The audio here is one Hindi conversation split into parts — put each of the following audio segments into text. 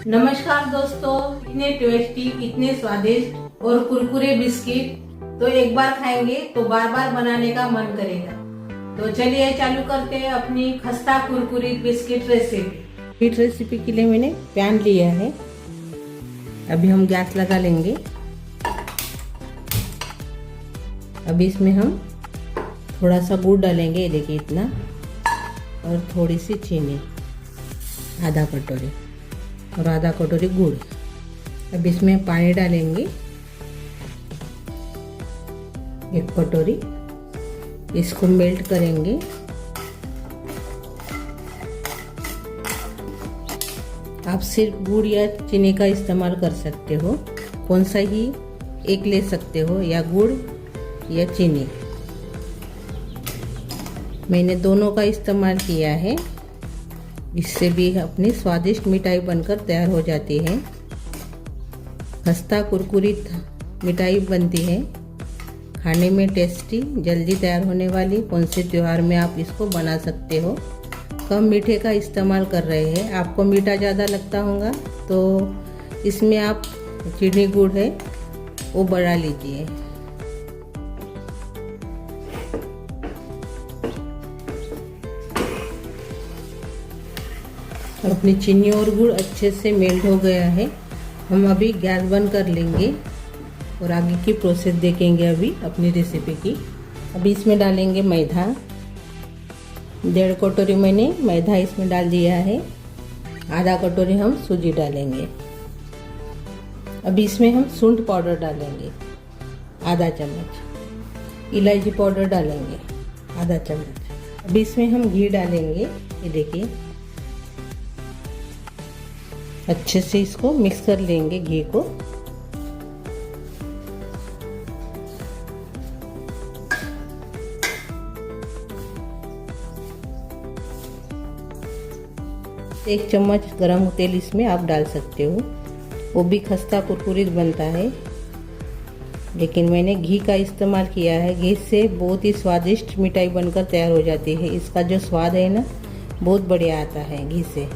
नमस्कार दोस्तों, इतने टेस्टी, इतने स्वादिष्ट और कुरकुरे बिस्किट तो एक बार खाएंगे तो बार बार बनाने का मन करेगा। तो चलिए चालू करते हैं अपनी खस्ता कुरकुरी बिस्किट रेसिपी के लिए मैंने पैन लिया है। अभी हम गैस लगा लेंगे। अभी इसमें हम थोड़ा सा गुड़ डालेंगे, ये देखिए इतना, और थोड़ी सी चीनी, आधा कटोरी, और आधा कटोरी गुड़। अब इसमें पानी डालेंगे 1 कटोरी। इसको मेल्ट करेंगे। आप सिर्फ गुड़ या चीनी का इस्तेमाल कर सकते हो, कौन सा ही एक ले सकते हो, या गुड़ या चीनी। मैंने दोनों का इस्तेमाल किया है। इससे भी अपनी स्वादिष्ट मिठाई बनकर तैयार हो जाती है। खस्ता कुरकुरीत मिठाई बनती है, खाने में टेस्टी, जल्दी तैयार होने वाली। कौन से त्योहार में आप इसको बना सकते हो। कम मीठे का इस्तेमाल कर रहे हैं। आपको मीठा ज़्यादा लगता होगा तो इसमें आप चीनी गुड़ है वो बढ़ा लीजिए। अपनी चीनी और गुड़ अच्छे से मेल्ट हो गया है। हम अभी गैस बंद कर लेंगे और आगे की प्रोसेस देखेंगे अभी अपनी रेसिपी की। अभी इसमें डालेंगे मैदा। 1.5 कटोरी मैंने मैदा इसमें डाल दिया है। आधा कटोरी हम सूजी डालेंगे। अभी इसमें हम सूंठ पाउडर डालेंगे आधा चम्मच। इलायची पाउडर डालेंगे आधा चम्मच। अभी इसमें हम घी डालेंगे, ये देखिए। अच्छे से इसको मिक्स कर लेंगे घी को। एक चम्मच गरम तेल इसमें आप डाल सकते हो, वो भी खस्ता कुरकुरीत बनता है। लेकिन मैंने घी का इस्तेमाल किया है। घी से बहुत ही स्वादिष्ट मिठाई बनकर तैयार हो जाती है। इसका जो स्वाद है ना, बहुत बढ़िया आता है घी से।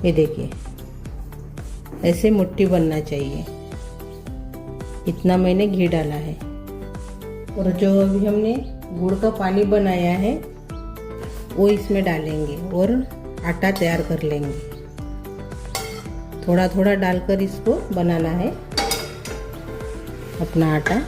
ये देखिए, ऐसे मुट्ठी बनना चाहिए, इतना मैंने घी डाला है। और जो अभी हमने गुड़ का पानी बनाया है वो इसमें डालेंगे और आटा तैयार कर लेंगे। थोड़ा थोड़ा डालकर इसको बनाना है अपना आटा।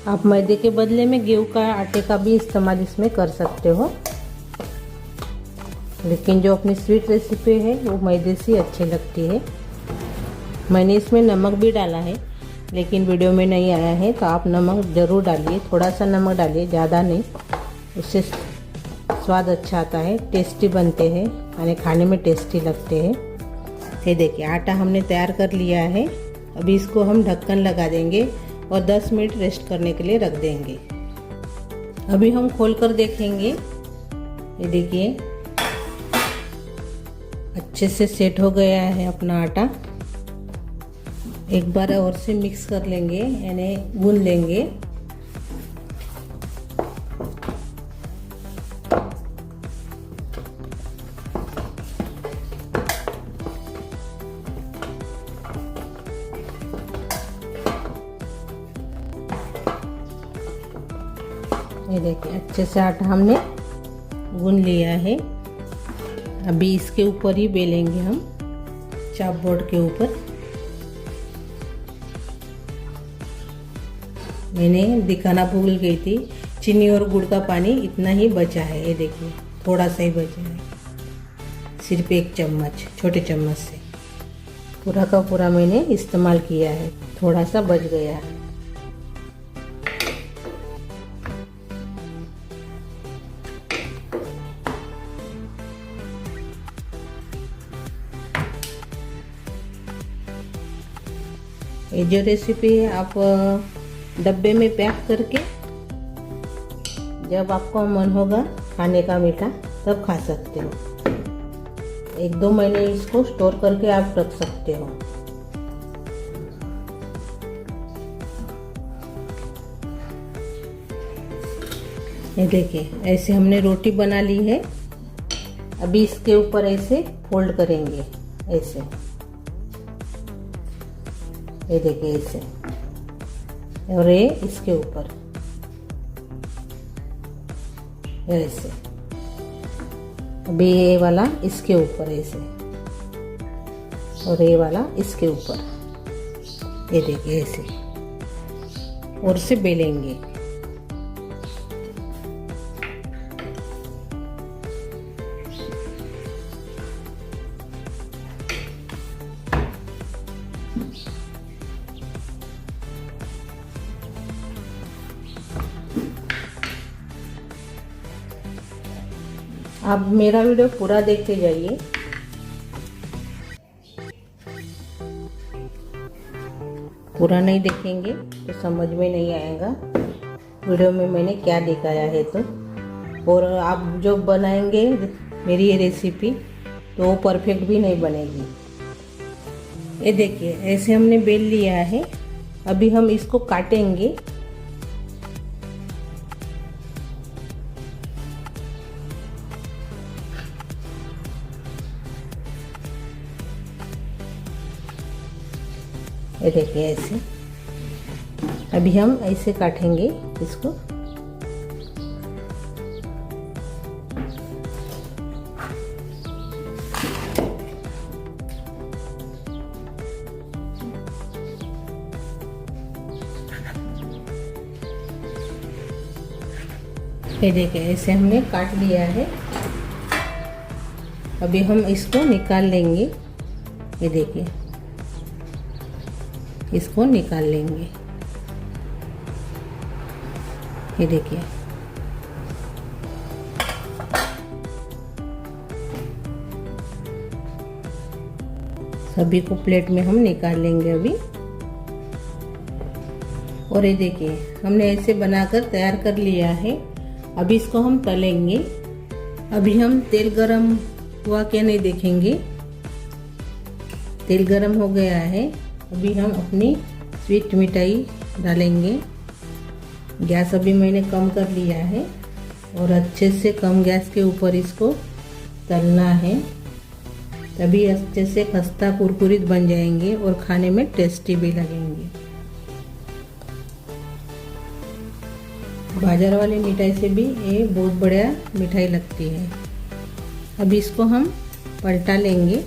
आप मैदे के बदले में गेहूं का आटे का भी इस्तेमाल इसमें कर सकते हो, लेकिन जो अपनी स्वीट रेसिपी है वो मैदे से अच्छी लगती है। मैंने इसमें नमक भी डाला है, लेकिन वीडियो में नहीं आया है, तो आप नमक ज़रूर डालिए। थोड़ा सा नमक डालिए, ज़्यादा नहीं, उससे स्वाद अच्छा आता है, टेस्टी बनते हैं, यानी खाने में टेस्टी लगते हैं। ये देखिए, आटा हमने तैयार कर लिया है। अभी इसको हम ढक्कन लगा देंगे और 10 मिनट रेस्ट करने के लिए रख देंगे। अभी हम खोलकर देखेंगे। ये देखिए, अच्छे से सेट हो गया है अपना आटा। एक बार और से मिक्स कर लेंगे, यानी गूंद लेंगे। ये देखिए, अच्छे से आटा हमने गूंद लिया है। अभी इसके ऊपर ही बेलेंगे हम, चाप बोर्ड के ऊपर। मैंने दिखाना भूल गई थी, चीनी और गुड़ का पानी इतना ही बचा है। ये देखिए, थोड़ा सा ही बचा है, सिर्फ 1 चम्मच, छोटे चम्मच से। पूरा का पूरा मैंने इस्तेमाल किया है, थोड़ा सा बच गया है। ये जो रेसिपी है आप डब्बे में पैक करके जब आपको मन होगा खाने का मीठा तब खा सकते हो। 1-2 महीने इसको स्टोर करके आप रख सकते हो। ये देखिए ऐसे हमने रोटी बना ली है। अभी इसके ऊपर ऐसे फोल्ड करेंगे ऐसे, ये देखिए ऐसे, और ये इसके ऊपर ऐसे। अभी ये वाला इसके ऊपर ऐसे, और ये वाला इसके ऊपर, ये देखिए ऐसे, और से बेलेंगे। आप मेरा वीडियो पूरा देखते जाइए। पूरा नहीं देखेंगे तो समझ में नहीं आएगा वीडियो में मैंने क्या दिखाया है तो। और आप जो बनाएंगे मेरी ये रेसिपी तो वो परफेक्ट भी नहीं बनेगी। ये देखिए ऐसे हमने बेल लिया है। अभी हम इसको काटेंगे। ये देखिए ऐसे। अभी हम ऐसे काटेंगे इसको। ये देखिए ऐसे हमने काट लिया है। अभी हम इसको निकाल लेंगे। ये देखिए इसको निकाल लेंगे। ये देखिए सभी को प्लेट में हम निकाल लेंगे अभी। और ये देखिए हमने ऐसे बनाकर तैयार कर लिया है। अभी इसको हम तलेंगे। अभी हम तेल गरम हुआ क्या नहीं देखेंगे। तेल गरम हो गया है। अभी हम अपनी स्वीट मिठाई डालेंगे। गैस अभी मैंने कम कर लिया है और अच्छे से कम गैस के ऊपर इसको तलना है, तभी अच्छे से खस्ता कुरकुरीत बन जाएंगे और खाने में टेस्टी भी लगेंगे। बाजार वाली मिठाई से भी ये बहुत बढ़िया मिठाई लगती है। अभी इसको हम पलटा लेंगे।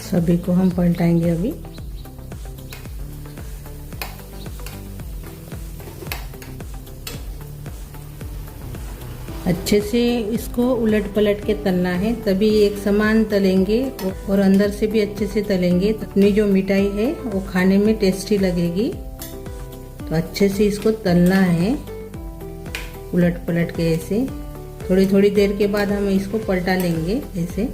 सभी को हम पलटाएंगे अभी। अच्छे से इसको उलट पलट के तलना है, तभी एक समान तलेंगे और अंदर से भी अच्छे से तलेंगे। अपनी जो मिठाई है वो खाने में टेस्टी लगेगी। तो अच्छे से इसको तलना है उलट पलट के ऐसे। थोड़ी थोड़ी देर के बाद हम इसको पलटा लेंगे ऐसे,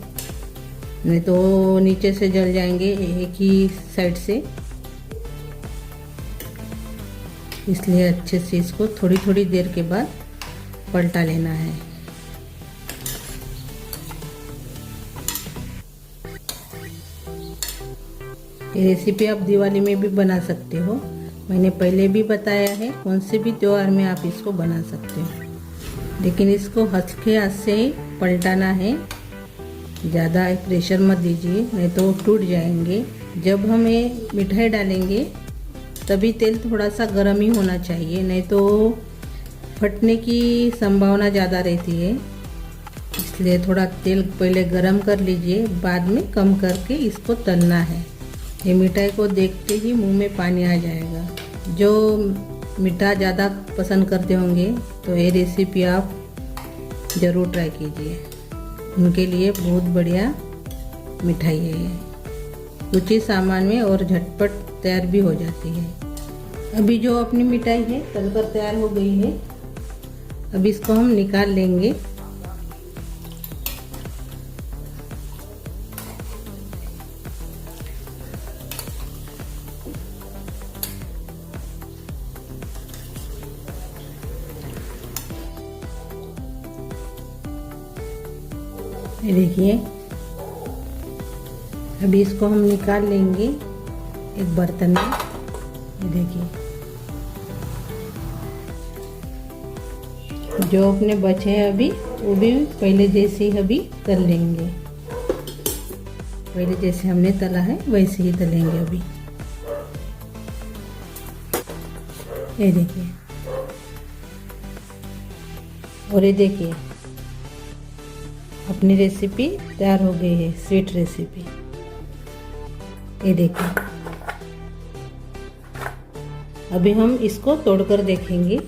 नहीं तो नीचे से जल जाएंगे एक ही साइड से। इसलिए अच्छे से इसको थोड़ी थोड़ी देर के बाद पलटा लेना है। ये रेसिपी आप दिवाली में भी बना सकते हो। मैंने पहले भी बताया है, कौन से भी त्योहार में आप इसको बना सकते हो। लेकिन इसको हल्के हाथ से पलटाना है, ज़्यादा प्रेशर मत दीजिए नहीं तो टूट जाएंगे। जब हम ये मिठाई डालेंगे तभी तेल थोड़ा सा गर्म ही होना चाहिए, नहीं तो फटने की संभावना ज़्यादा रहती है। इसलिए थोड़ा तेल पहले गरम कर लीजिए, बाद में कम करके इसको तलना है। ये मिठाई को देखते ही मुंह में पानी आ जाएगा। जो मीठा ज़्यादा पसंद करते होंगे तो ये रेसिपी आप ज़रूर ट्राई कीजिए। उनके लिए बहुत बढ़िया मिठाई है ये, कुछ ही सामान में और झटपट तैयार भी हो जाती है। अभी जो अपनी मिठाई है तलकर तैयार हो गई है। अब इसको हम निकाल लेंगे। ये देखिए, अभी इसको हम निकाल लेंगे एक बर्तन में। ये देखिए, जो अपने बचे हैं अभी वो भी पहले जैसे ही अभी तल लेंगे। पहले जैसे हमने तला है वैसे ही तलेंगे अभी। ये देखिए, और ये देखिए अपनी रेसिपी तैयार हो गई है, स्वीट रेसिपी। ये देखिए, अभी हम इसको तोड़कर देखेंगे।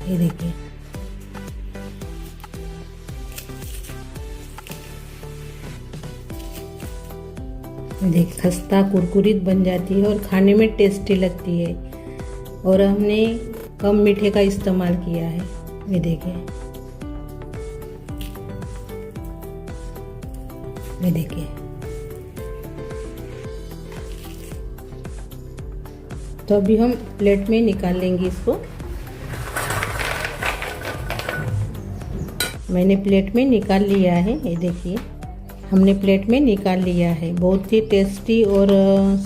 ये देखिए, देख खस्ता कुरकुरीत बन जाती है और खाने में टेस्टी लगती है। और हमने कम मीठे का इस्तेमाल किया है। ये देखिए, ये देखिए, तो अभी हम प्लेट में निकाल लेंगे इसको। मैंने प्लेट में निकाल लिया है। ये देखिए, हमने प्लेट में निकाल लिया है। बहुत ही टेस्टी और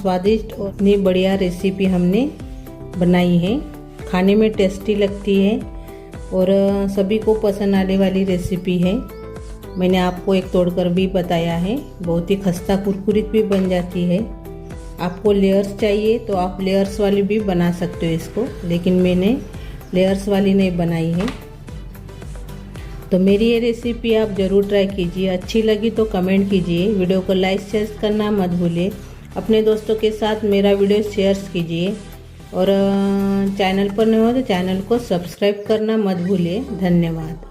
स्वादिष्ट और इतनी बढ़िया रेसिपी हमने बनाई है। खाने में टेस्टी लगती है और सभी को पसंद आने वाली रेसिपी है। मैंने आपको एक तोड़कर भी बताया है। बहुत ही खस्ता कुरकुरीत भी बन जाती है। आपको लेयर्स चाहिए तो आप लेयर्स वाली भी बना सकते हो इसको, लेकिन मैंने लेयर्स वाली नहीं बनाई है। तो मेरी ये रेसिपी आप ज़रूर ट्राई कीजिए। अच्छी लगी तो कमेंट कीजिए। वीडियो को लाइक शेयर करना मत भूलिए। अपने दोस्तों के साथ मेरा वीडियो शेयर कीजिए और चैनल पर नए हो तो चैनल को सब्सक्राइब करना मत भूलिए। धन्यवाद।